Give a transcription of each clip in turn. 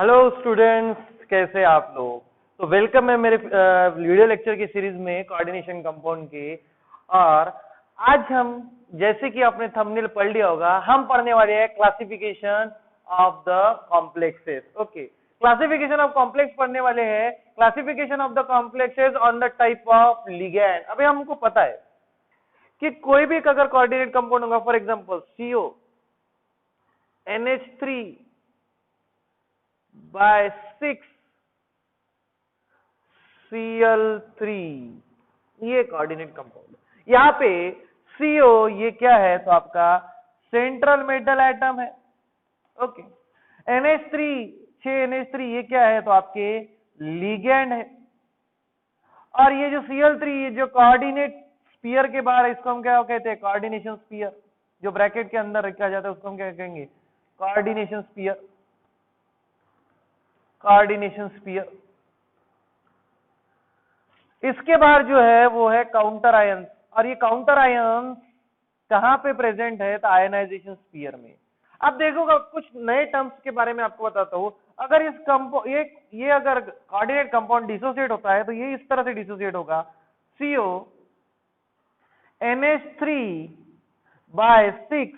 Hello students, कैसे आप लोग। तो वेलकम है मेरे वीडियो लेक्चर की सीरीज में कोऑर्डिनेशन कंपाउंड के। और आज हम, जैसे कि आपने थंबनेल पढ़ लिया होगा, हम पढ़ने वाले हैं classification of the complexes. Okay, classification of complex पढ़ने वाले हैं। Classification of the complexes on the type of ligand. अभी हमको पता है कि कोई भी अगर कोऑर्डिनेट कंपाउंड होगा, for example CO NH3 by 6 Cl3, ये कोऑर्डिनेट कंपाउंड। यहाँ पे CO ये क्या है, तो आपका सेंट्रल मेटल एटम है। ओके, NH3 6NH3 ये क्या है, तो आपके लिगेंड है। और ये जो Cl3 ये जो कोऑर्डिनेट स्फीयर के बाहर है, इसको हम क्या कहते हैं, कोऑर्डिनेशन स्फीयर। जो ब्रैकेट के अंदर रखा जाता है उसको हम क्या कहेंगे, कोऑर्डिनेशन स्फीयर। Coordination sphere. इसके बाहर जो है वो है काउंटर आयंस। और ये काउंटर आयंस कहां पे प्रेजेंट है, तो आयनाइजेशन स्फीयर में। अब देखोगा कुछ नए टर्म्स के बारे में आपको बताता हूं। अगर इस ये अगर कोऑर्डिनेट कंपाउंड डिसोसिएट होता है तो ये इस तरह से डिसोसिएट होगा, CO NH3 by 6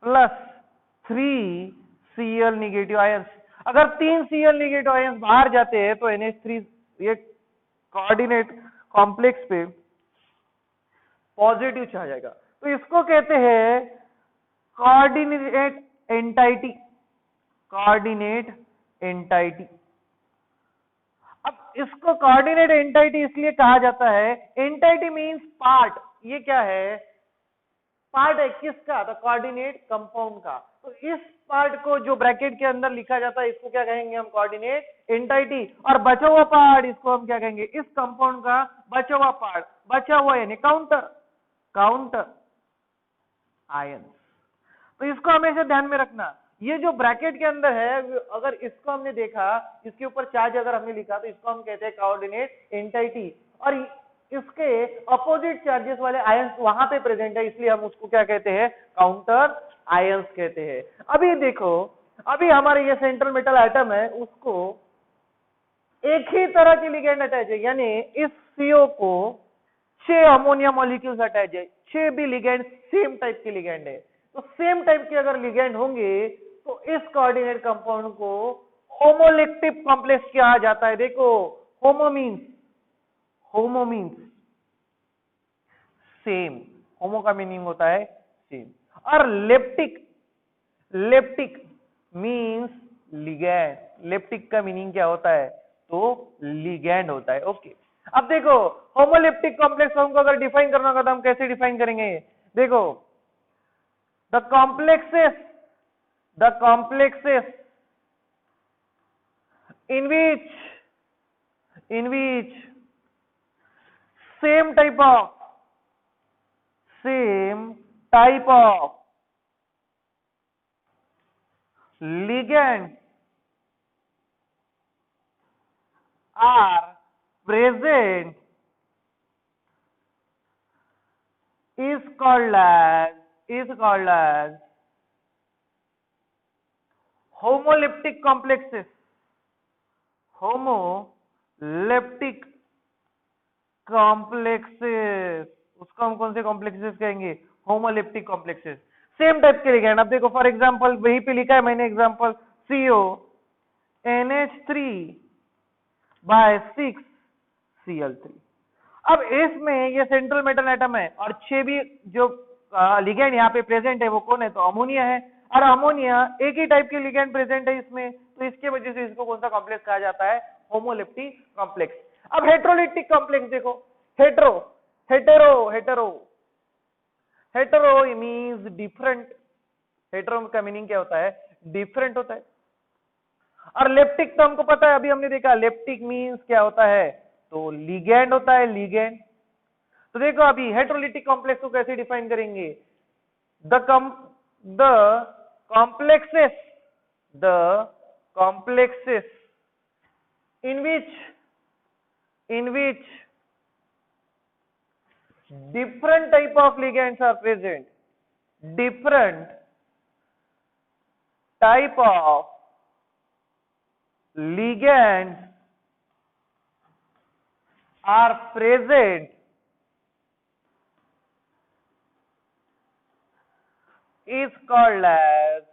plus 3 Cl negative ions. अगर 3 Cl निगेटिव आयंस बाहर जाते हैं तो NH3 ये कोऑर्डिनेट कॉम्प्लेक्स पे पॉजिटिव आ जाएगा। तो इसको कहते हैं कोऑर्डिनेट एंटाइटी। Coordinate entity. अब इसको कोऑर्डिनेट एंटाइटी इसलिए कहा जाता है, एंटाइटी मींस पार्ट। ये क्या है, पार्ट है किसका, तो कोऑर्डिनेट कंपाउंड का। तो इस पार्ट को जो ब्रैकेट के अंदर लिखा जाता है इसको क्या कहेंगे हम, कोऑर्डिनेट एंटाइटी। और बचा हुआ पार्ट इसको हम क्या कहेंगे, इस कंपाउंड का बचा हुआ पार्ट। बचा हुआ यानी काउंटर आयन। तो इसको हमेशा ध्यान में रखना। ये जो ब्रैकेट के अंदर है, अगर इसको हमने देखा, इसके ऊपर चार्ज अगर हमने लिखा तो इसको हम कहते हैं कोऑर्डिनेट एंटाइटी। और इसके अपोजिट चार्जेस वाले आयंस वहां पे प्रेजेंट है, इसलिए हम उसको क्या कहते हैं, काउंटर आयंस कहते हैं। अभी देखो, अभी हमारे ये सेंट्रल मेटल एटम है, उसको एक ही तरह की लिगेंड अटैच है। यानी इस CO को 6 अमोनिया मॉलिक्यूल्स अटैच है। 6 भी लिगेंड सेम टाइप की लिगेंड है। तो सेम टाइप के अगर लिगेंड होंगे तो इस कोऑर्डिनेट कंपाउंड को होमोलिप्टिक कॉम्प्लेक्स कहा जाता है। देखो, होमो मीन्स सेम। होमो का मीनिंग होता है सेम। और लेप्टिक मीन्स लिगैंड। लेप्टिक का मीनिंग क्या होता है, तो लिगैंड होता है। ओके, अब देखो होमोलिप्टिक कॉम्प्लेक्स हमको अगर डिफाइन करना होगा तो हम कैसे डिफाइन करेंगे। देखो, the complexes in which same type of ligands are present is called as homoleptic complexes। Homoleptic complexes, उसको हम कौन से कॉम्प्लेक्सेस कहेंगे, होमोलेप्टिक कॉम्प्लेक्सेस। सेम टाइप के लिगेंड। अब देखो फॉर एग्जांपल वही पे लिखा है मैंने example, CO NH3 by 6 Cl3। अब इसमें ये सेंट्रल मेटल एटम है और 6 भी जो लिगेंड यहाँ पे प्रेजेंट है वो कौन है, तो अमोनिया है। और अमोनिया एक ही टाइप के लिगेंड प्रेजेंट है इसमें, तो इसके वजह से इसको कौन सा कॉम्प्लेक्स कहा जाता है, होमोलेप्टिक कॉम्प्लेक्स। अब हेट्रोलिटिक कॉम्प्लेक्स देखो, हेटेरो मींस डिफरेंट। हेटेरो का मीनिंग क्या होता है, डिफरेंट होता है। और लेप्टिक तो हमको पता है, अभी हमने देखा लेप्टिक मींस क्या होता है, तो लिगेंड होता है, लिगेंड। तो देखो अभी हेट्रोलिटिक कॉम्प्लेक्स को कैसे डिफाइन करेंगे, the complexes in which different type of ligands are present, different type of ligands are present is called as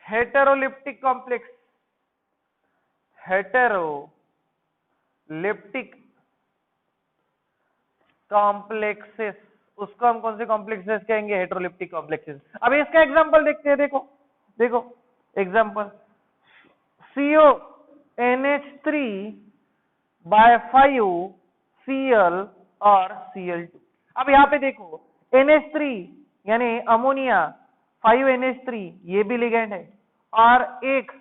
heteroleptic complex. Heteroleptic complexes, उसको हम कौन से कॉम्प्लेक्सेस कहेंगे? Heteroleptic complexes. अब इसका एग्जांपल देखते हैं। देखो देखो एग्जांपल, CONH3/5Cl और Cl2। अब यहाँ पे देखो NH3 यानी अमोनिया, 5NH3 ये भी लिगेंड है, और एक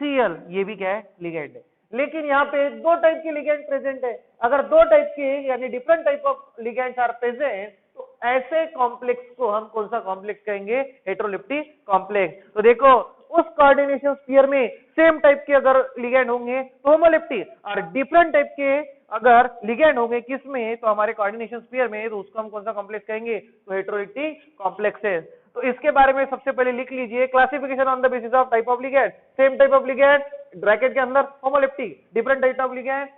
Cl ये भी क्या है? लिगेंड है। लेकिन यहाँ पे दो टाइप के लिगेंड प्रेजेंट है। अगर दो टाइप के यानी different type of ligands are present, तो ऐसे कॉम्प्लेक्स को हम कौन सा कॉम्प्लेक्स कहेंगे? Heteroleptic complex. तो देखो उस कोऑर्डिनेशन स्फीयर में सेम टाइप के अगर लिगेंड होंगे तो होमोलिप्टिक, और डिफरेंट टाइप के अगर लिगेंड होंगे किसमें? तो हमारे कोऑर्डिनेशन स्फीयर में, तो उसको हम कौन सा कॉम्प्लेक्स कहेंगे? तो हेटेरोलिप्टिक कॉम्प्लेक्सेस। तो इसके बारे में सबसे पहले लिख लीजिए, classification on the basis of type of ligand. Same type of ligand bracket के अंदर homoleptic, different type of ligand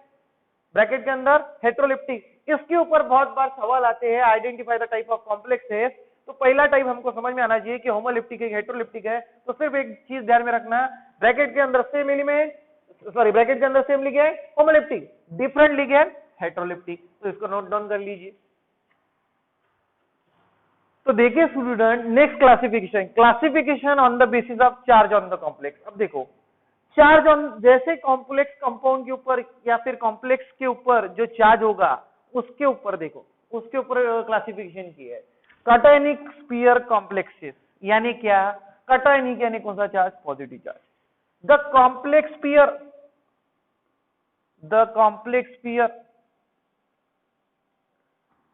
bracket के अंदर हेटेरोलिप्टिक। इसके ऊपर बहुत बार सवाल आते हैं, identify the type of complexes. तो पहला टाइप हमको समझ में आना चाहिए कि होमोलिप्टिक है, हेटेरोलिप्टिक है। तो सिर्फ एक चीज ध्यान में रखना, ब्रैकेट के अंदर सेम एलिमेंट, सॉरी ब्रैकेट के अंदर same ligand homoleptic, different ligand हेटेरोलिप्टिक। तो इसको नोट डाउन कर लीजिए। तो देखिए student, next classification on the basis of charge on the complex. अब देखो चार्ज ऑन, जैसे कॉम्प्लेक्स कंपाउंड के ऊपर या फिर कॉम्प्लेक्स के ऊपर जो चार्ज होगा उसके ऊपर देखो, उसके ऊपर क्लासिफिकेशन की है। कटायनिक स्फीयर कॉम्प्लेक्सेस यानी क्या? कटायनिक यानी कौन सा charge? Positive charge. The complex sphere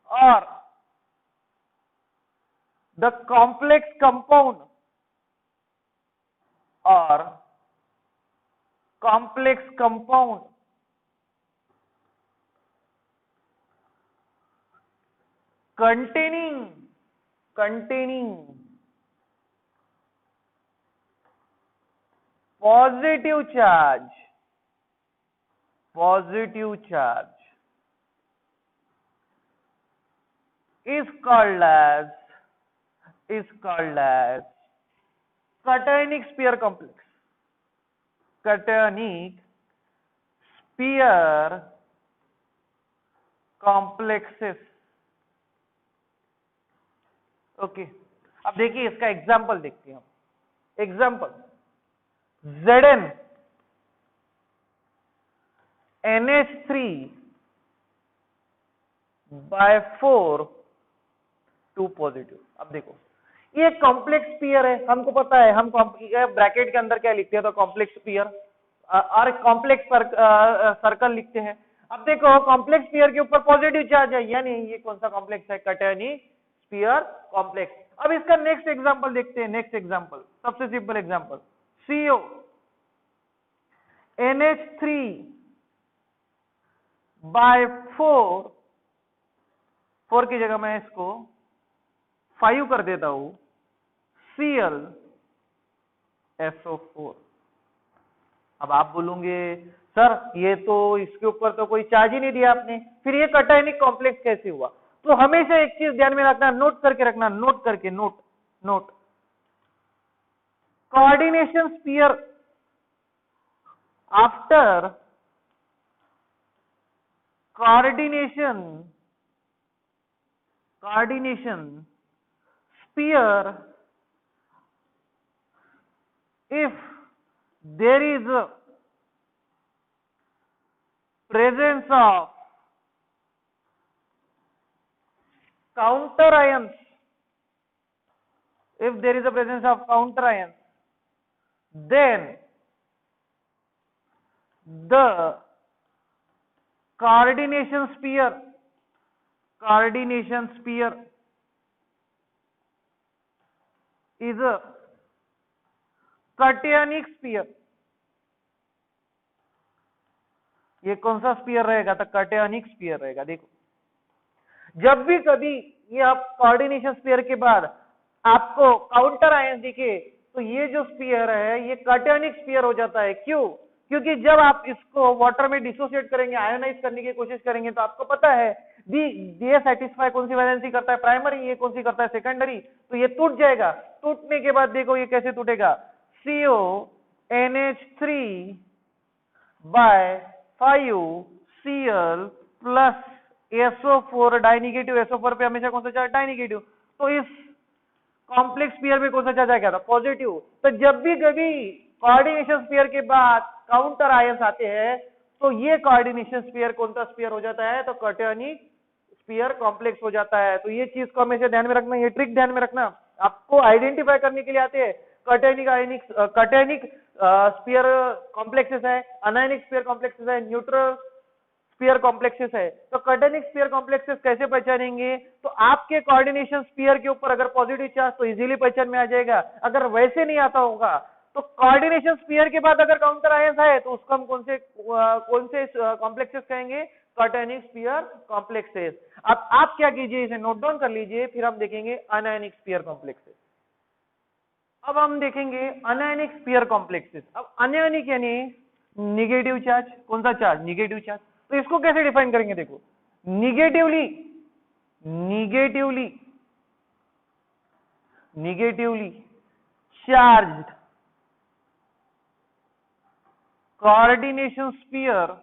और the complex compound or complex compound containing positive charge is called as cationic sphere complex. Cationic sphere complexes. Okay, अब देखिए इसका एग्जांपल देखते हैं हम। Example, Zn NH3/4 2 positive. अब देखो ये कॉम्प्लेक्स स्फीयर है, हमको पता है, हम ब्रैकेट के अंदर क्या लिखते हैं? तो कॉम्प्लेक्स स्फीयर और कॉम्प्लेक्स सर्कल लिखते हैं। अब देखो कॉम्प्लेक्स स्फीयर के ऊपर पॉजिटिव चार्ज है, यानी ये कौन सा कॉम्प्लेक्स है? Cationic sphere complex. अब इसका नेक्स्ट एग्जांपल देखते हैं। नेक्स्ट एग्जांपल, सबसे सिंपल एग्जांपल, CO NH3/4, 4 की जगह मैं इसको 5 कर देता हूं, ClSO4। अब आप बोलोगे सर ये तो इसके ऊपर तो कोई चार्ज ही नहीं दिया आपने, फिर ये कटायनिक कॉम्प्लेक्स कैसे हुआ? तो हमेशा एक चीज ध्यान में रखना, नोट करके रखना, note coordination sphere after coordination sphere, if there is a presence of counter ions, then the coordination sphere is a cationic sphere। ये कौन सा स्फीयर रहेगा? तो कटायनिक स्फीयर रहेगा। देखो जब भी कभी ये आप कोऑर्डिनेशन स्फीयर के बाद आपको काउंटर आयन दिखे, तो ये जो स्पीयर है ये कटियनिक स्पीयर हो जाता है। क्यों? क्योंकि जब आप इसको वाटर में डिसोसिएट करेंगे, आयोनाइज करने की कोशिश करेंगे, तो आपको पता है ये सेटिस्फाई कौन सी वैलेंसी करता है, प्राइमरी, ये कौन सी करता है, सेकेंडरी। तो ये टूट जाएगा। टूटने के बाद देखो ये कैसे टूटेगा, CONH3 bye 5Cl plus SO4, die negative, SO4 पे हमेशा कौन सा चार्ज, डाई निगेटिव। तो इस कॉम्प्लेक्स स्फीयर में कौन सा चार्ज आएगा, पॉजिटिव। तो जब भी कभी कोऑर्डिनेशन स्फीयर के बाद काउंटर आयंस आते हैं, तो ये कोऑर्डिनेशन स्फीयर कौन सा स्फीयर हो जाता है, तो कटियनिक स्फीयर कॉम्प्लेक्स हो जाता है। तो ये चीज को हमेशा ध्यान में रखना, ये ट्रिक ध्यान में रखना, आपको आइडेंटिफाई करने के लिए आते हैं। कटियनिक स्फीयर कॉम्प्लेक्सेस है, अनायनिक स्फीयर कॉम्प्लेक्सेस है, न्यूट्रल स्फीयर कॉम्प्लेक्सेस है। तो कटियनिक स्फीयर कॉम्प्लेक्सेस कैसे पहचानेंगे, तो आपके कोऑर्डिनेशन स्फीयर के ऊपर अगर पॉजिटिव चार्ज तो इजीली पहचान में आ जाएगा। अगर वैसे नहीं आता होगा तो कोऑर्डिनेशन स्फीयर के बाद अगर काउंटर आयंस आए तो उसको हम कौन से कॉम्प्लेक्सेस कहेंगे, कटियनिक स्फीयर कॉम्प्लेक्सेस। अब आप क्या कीजिए, इसे नोट डाउन कर लीजिए, फिर हम देखेंगे अनायनिक स्फीयर कॉम्प्लेक्सेस। अब हम देखेंगे अनायनिक स्फीयर कॉम्प्लेक्सेस। अब अनायनिक यानी निगेटिव चार्ज, कौन सा चार्ज, निगेटिव चार्ज। तो इसको कैसे डिफाइन करेंगे, देखो, negatively negatively charged coordination sphere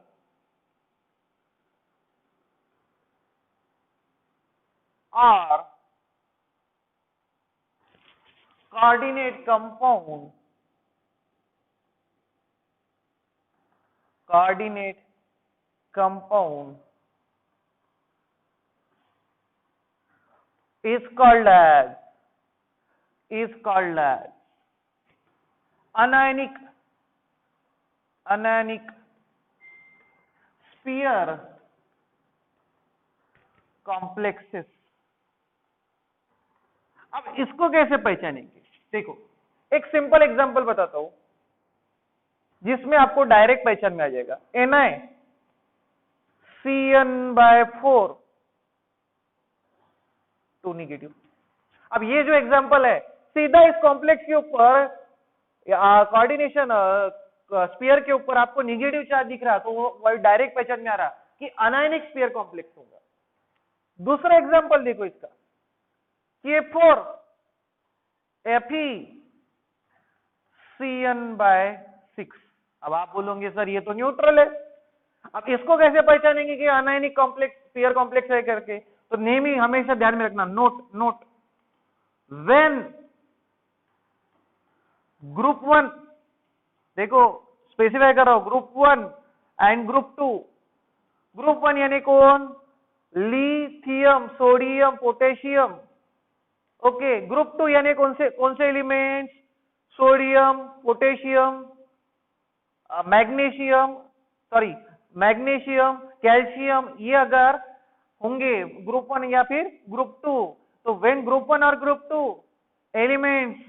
और coordinate compound is called as anionic sphere complexes। अब इसको कैसे पहचानेंगे, देखो एक सिंपल एग्जांपल बताता हूं जिसमें आपको डायरेक्ट पहचान में आ जाएगा। NiCN/4 2 negative. अब ये जो एग्जांपल है सीधा इस कॉम्प्लेक्स के ऊपर कोऑर्डिनेशन स्फीयर के ऊपर आपको निगेटिव चार्ज दिख रहा, तो वो डायरेक्ट पहचान में आ रहा कि अनायनिक स्फीयर कॉम्प्लेक्स होगा। दूसरा एग्जांपल देखो इसका, K4 FeCN/6। अब आप बोलोगे सर ये तो न्यूट्रल है, अब इसको कैसे पहचानेंगे कि अनायनिक कॉम्प्लेक्स स्फीयर कॉम्प्लेक्स है करके। तो नेम ही हमेशा ध्यान में रखना, नोट व्हेन ग्रुप 1, देखो स्पेसिफाई कर रहा हूं, ग्रुप 1 एंड ग्रुप 2। ग्रुप 1 यानी कौन, lithium, sodium, potassium. Okay, group 2 यानी कौन से elements, sodium, potassium, magnesium, calcium, ये अगर होंगे ग्रुप 1 या फिर ग्रुप 2, तो व्हेन ग्रुप 1 और group 2 elements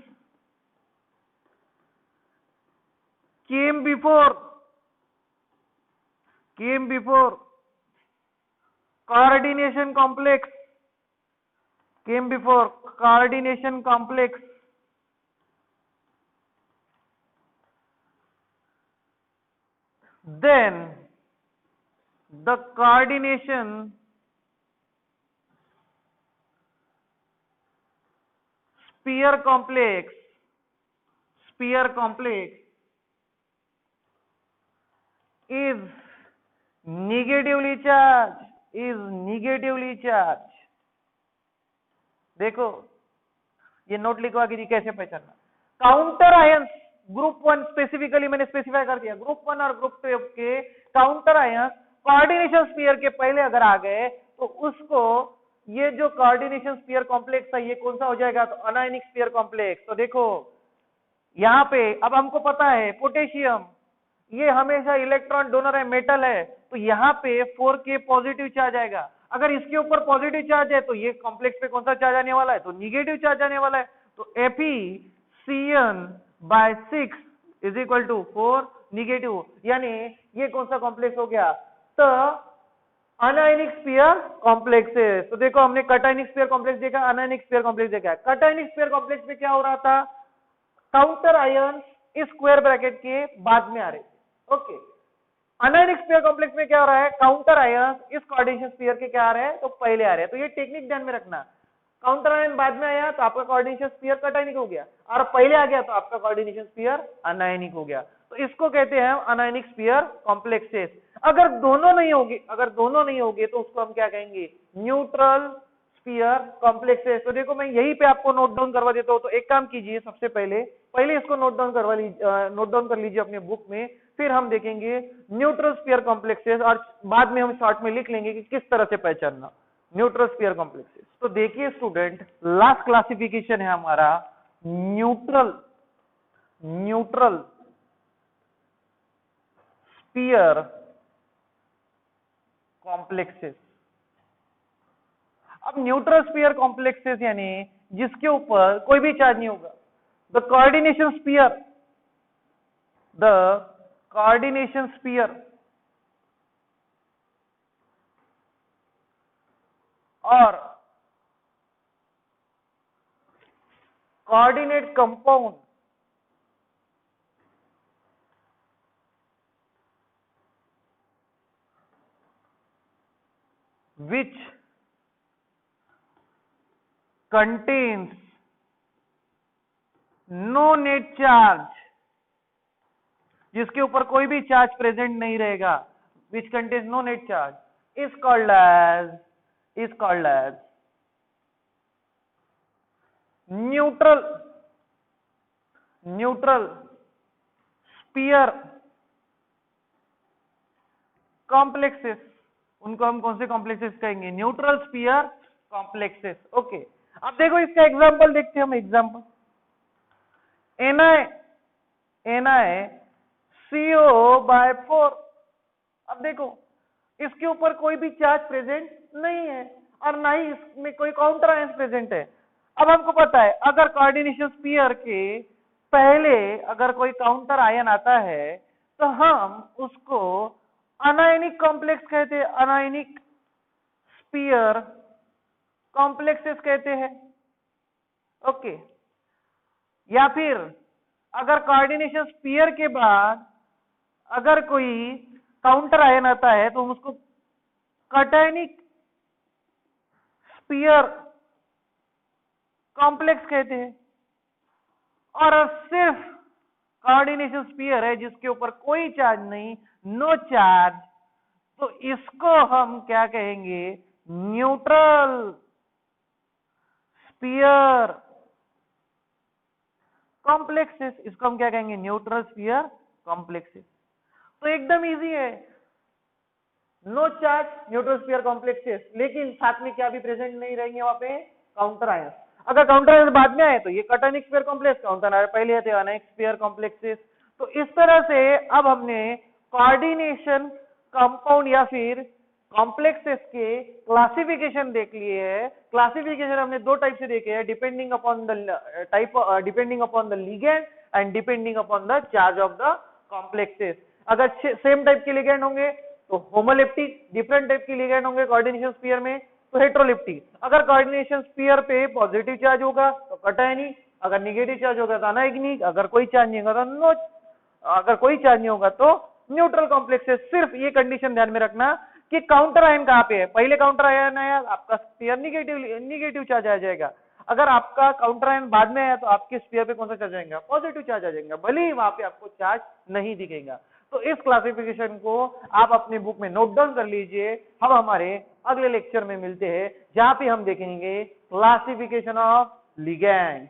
came before coordination complex, then the coordination sphere complex is negatively charged। देखो ये नोट लिखवा के कैसे पहचानना, काउंटर आयंस ग्रुप 1 स्पेसिफिकली मैंने स्पेसिफाई कर दिया, ग्रुप 1 और ग्रुप 2 के काउंटर आयंस कोऑर्डिनेशन स्फीयर के पहले अगर आ गए तो उसको, ये जो कोऑर्डिनेशन स्फीयर कॉम्प्लेक्स है ये कौन सा हो जाएगा, तो अनायनिक स्फीयर कॉम्प्लेक्स। तो देखो यहां पे अब हमको पता है पोटेशियम ये हमेशा इलेक्ट्रॉन डोनर है, मेटल है, तो यहाँ पे 4k पॉजिटिव चार्ज आएगा। अगर इसके ऊपर पॉजिटिव चार्ज है तो ये कॉम्प्लेक्स पे कौन सा चार्ज आने वाला है, तो निगेटिव चार्ज आने वाला है। तो FeCN/6 is equal to 4 negative, यानी ये कौन सा कॉम्प्लेक्स हो गया, तो अनायनिक स्फीयर कॉम्प्लेक्सेस। तो देखो हमने कटायनिक स्फीयर कॉम्प्लेक्स देखा, अनायनिक स्फीयर कॉम्प्लेक्स देखा। कटायनिक स्फीयर कॉम्प्लेक्स में क्या हो रहा था काउंटर आयन इस स्क्वायर ब्रैकेट के बाद में आ रहे थे। ओके, अनायनिक स्फीयर कॉम्प्लेक्स में क्या हो रहा है, काउंटर आयन इस कोऑर्डिनेशन स्फीयर के क्या आ रहे हैं, तो पहले आ रहे हैं। तो ये टेक्निक ध्यान में रखना, काउंटर आयन बाद में आया तो आपका कोऑर्डिनेशन स्फीयर कटायनिक हो गया, और पहले आ गया तो आपका कोऑर्डिनेशन स्फीयर अनायनिक हो गया। तो इसको कहते हैं अनायनिक स्फीयर कॉम्प्लेक्सेस। अगर दोनों नहीं होगे तो उसको हम क्या कहेंगे, न्यूट्रल स्फीयर कॉम्प्लेक्सेस। तो देखो मैं यहीं पे आपको नोट डाउन करवा देता हूं। तो एक काम कीजिए, सबसे पहले इसको नोट डाउन कर लीजिए अपने बुक में, फिर हम देखेंगे न्यूट्रल स्फीयर कॉम्प्लेक्सेस, और बाद में हम शॉर्ट में लिख लेंगे कि किस तरह से पहचानना न्यूट्रल स्फीयर कॉम्प्लेक्सेस। तो देखिए स्टूडेंट, लास्ट क्लासिफिकेशन है हमारा न्यूट्रल स्फीयर कॉम्प्लेक्सेस। अब न्यूट्रल स्फीयर कॉम्प्लेक्सेस यानी जिसके ऊपर कोई भी चार्ज नहीं होगा, द कोऑर्डिनेशन स्फीयर और coordinate compound which contains no net charge, जिसके ऊपर कोई भी चार्ज प्रेजेंट नहीं रहेगा, which contains no net charge, is called as neutral sphere complexes. उनको हम कौन से कॉम्प्लेक्सेस कहेंगे, न्यूट्रल स्फीयर कॉम्प्लेक्सेस। ओके, अब देखो इसका एग्जांपल देखते हैं हम। Example NiCO/4। अब देखो इसके ऊपर कोई भी चार्ज प्रेजेंट नहीं है और ना ही इसमें कोई काउंटर आयन प्रेजेंट है। अब हमको पता है अगर कोऑर्डिनेशन स्फीयर के पहले अगर कोई काउंटर आयन आता है तो हम उसको अनायनिक कॉम्प्लेक्स कहते हैं, अनायनिक स्फीयर कॉम्प्लेक्सेस कहते हैं। ओके, या फिर अगर कोऑर्डिनेशन स्फीयर के बाद अगर कोई काउंटर आयन आता है तो हम उसको कटायनिक स्फीयर कॉम्प्लेक्स कहते हैं। और सिर्फ कोऑर्डिनेशन स्फीयर है जिसके ऊपर कोई चार्ज नहीं, नो चार्ज, तो इसको हम क्या कहेंगे, न्यूट्रल स्फीयर कॉम्प्लेक्सेस। इसको हम क्या कहेंगे, न्यूट्रल स्फीयर कॉम्प्लेक्सेस। तो एकदम इजी है, no charge neutral sphere complexes, लेकिन साथ में क्या भी प्रेजेंट नहीं रहेंगे वहां पे, काउंटर आयन। अगर काउंटर आयन बाद में आए तो ये cationic sphere complex, counter ion पहले थे अनायनिक स्फीयर कॉम्प्लेक्सेस। तो इस तरह से अब हमने कोऑर्डिनेशन कंपाउंड या फिर कॉम्प्लेक्सेस के क्लासिफिकेशन देख लिए है। क्लासिफिकेशन हमने दो टाइप से देखे हैं, depending upon the ligand and depending upon the charge of the complexes. अगर सेम टाइप के लिगेंड होंगे तो होमोलिप्टिक, डिफरेंट टाइप के लिगेंड होंगे कोऑर्डिनेशन स्फीयर में तो हेट्रोलिप्टिक। अगर कोऑर्डिनेशन स्फीयर पे पॉजिटिव चार्ज होगा तो कटायनिक, अगर निगेटिव चार्ज होगा तो अनायनिक, अगर कोई चार्ज नहीं होगा तो नो, अगर कोई चार्ज नहीं होगा तो न्यूट्रल कॉम्प्लेक्सेस। सिर्फ ये कंडीशन ध्यान में रखना कि काउंटर आयन कहां पे है, पहले काउंटर आयन आया आपका स्फीयर निगेटिव चार्ज आ जाएगा, अगर आपका काउंटर आयन बाद में आया तो आपके स्फीयर पे कौन सा चार्ज आएगा, पॉजिटिव चार्ज आ जाएगा, भले ही वहां पे आपको चार्ज नहीं दिखेगा। तो इस क्लासिफिकेशन को आप अपनी बुक में नोट डाउन कर लीजिए। हम हमारे अगले लेक्चर में मिलते हैं जहां पे हम देखेंगे क्लासिफिकेशन ऑफ लिगेंड।